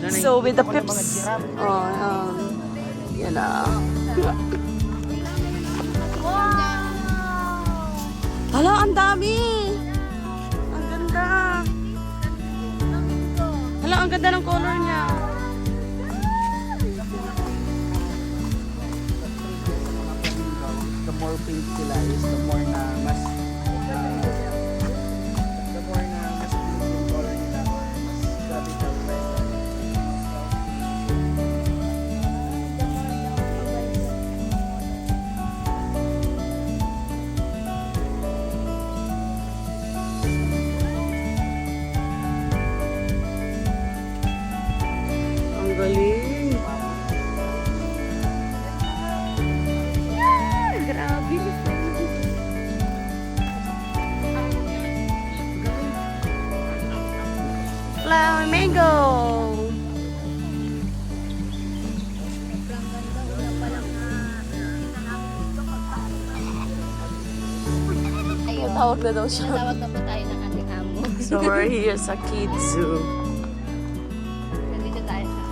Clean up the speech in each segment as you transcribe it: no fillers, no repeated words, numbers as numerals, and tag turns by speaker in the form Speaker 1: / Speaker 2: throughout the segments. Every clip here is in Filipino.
Speaker 1: So with the pips. Oh, yan na. Hala, ang dami. Ang ganda. Hala, ang ganda ng color niya.
Speaker 2: The more pink sila is the more na mas pink yung color nila, mas grabe siya.
Speaker 1: Ang galing. Grabe. Flower mango.
Speaker 3: Ayun.
Speaker 1: Tawag na daw siya.
Speaker 3: Tawag na po tayo ng ating amo.
Speaker 1: So we're here sa kids zoo.
Speaker 3: Nandito tayo sa...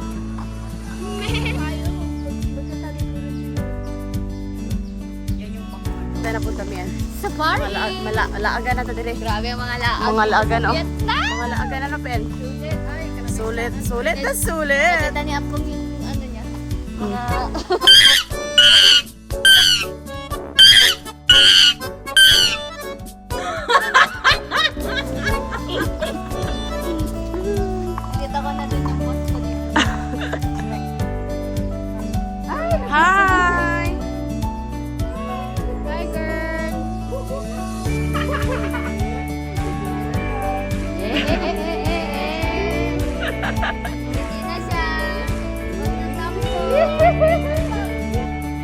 Speaker 1: Saan napunta mo yan?
Speaker 3: Safari!
Speaker 1: Malaaga na ito dire.
Speaker 3: Grabe ang mga laag.
Speaker 1: Mga laaga no?
Speaker 3: Vietnam!
Speaker 1: Mga laaga na no, Pen?
Speaker 3: Sulit. Ay, grabe.
Speaker 1: Sulit. Sulit na sulit.
Speaker 3: Nakita ni Apong yung ano niya. Mga... Nakita ko na din yung post ko dito.
Speaker 1: Hi!
Speaker 3: Hi, girl! Hindi na siya. Huwag na sampo.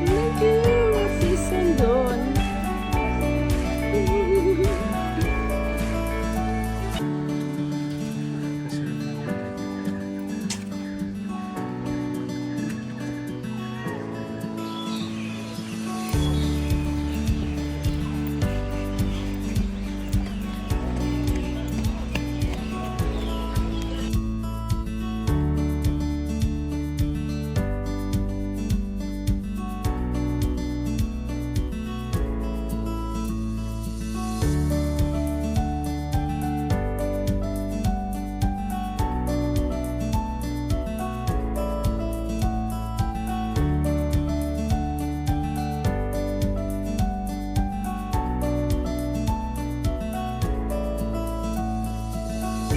Speaker 1: Thank you. Season doon.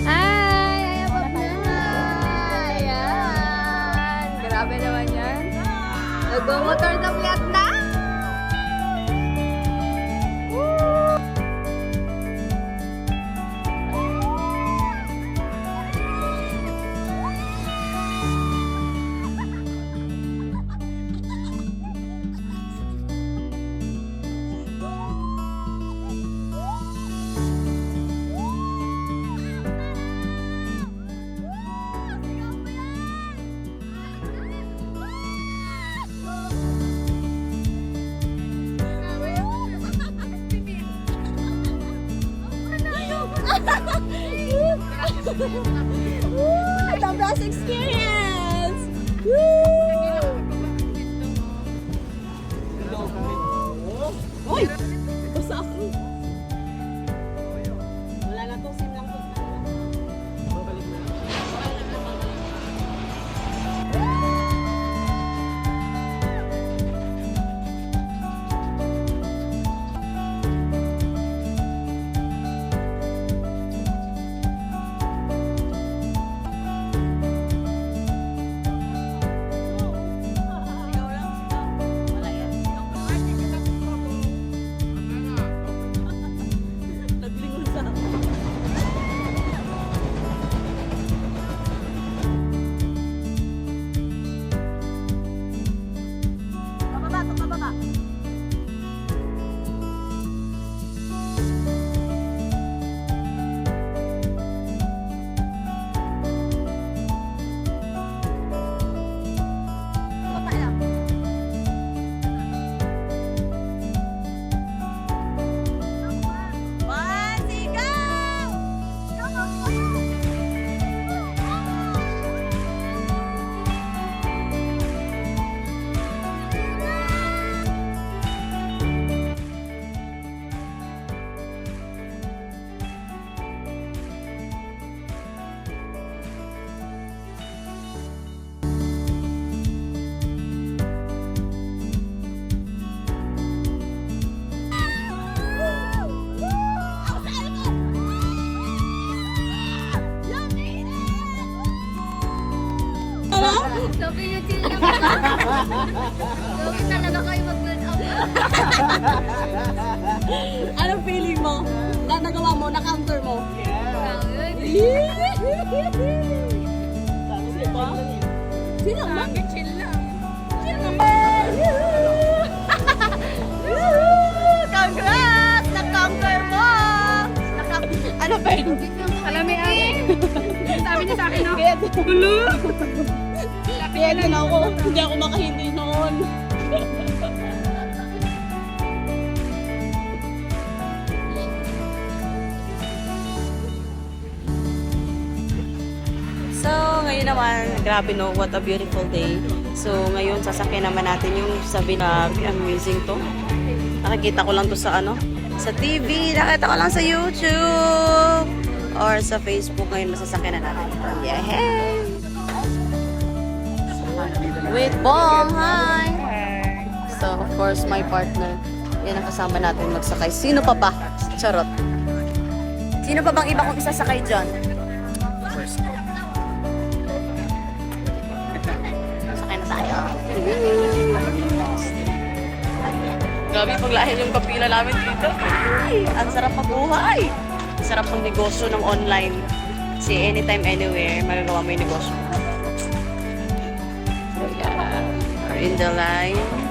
Speaker 3: Hi! Ayabab na! Ayan! Grabe naman yan. Nagmamotor na Vietnam! The best experience!
Speaker 1: Uy! Basta ako. Wala na to. Sim lang to.
Speaker 3: Sabi niyo, chill lang. Sabi talaga kayo mag-build up.
Speaker 1: Anong feeling mo? Na nagawa mo, na-counter mo? Tapos ito? Sino naman?
Speaker 3: Chill lang.
Speaker 1: Sino naman? Congrats! Na-conquer mo! Ano ba yun?
Speaker 3: Alam mo yan. Sabi niya sa akin, no?
Speaker 1: Kaya din ako. Hindi ako makahindi noon. So, ngayon naman, grabe no, what a beautiful day. So, ngayon, sasakyan naman natin yung sabi na amazing to. Nakikita ko lang to sa ano, sa TV, nakita ko lang sa YouTube, or sa Facebook. Ngayon, masasakyan na natin. Yay! With Bong, hi! So, of course, my partner. Yan ang kasama natin magsakay. Sino pa ba? Charot. Sino pa bang iba kong isasakay dyan? Sakay na tayo. Grabe paglahin yung kapila namin dito. Ay, ang sarap mabuhay. Sarap ng negosyo ng online. Kasi anytime, anywhere, magagawa mo yung negosyo. So, yeah. We're in the line.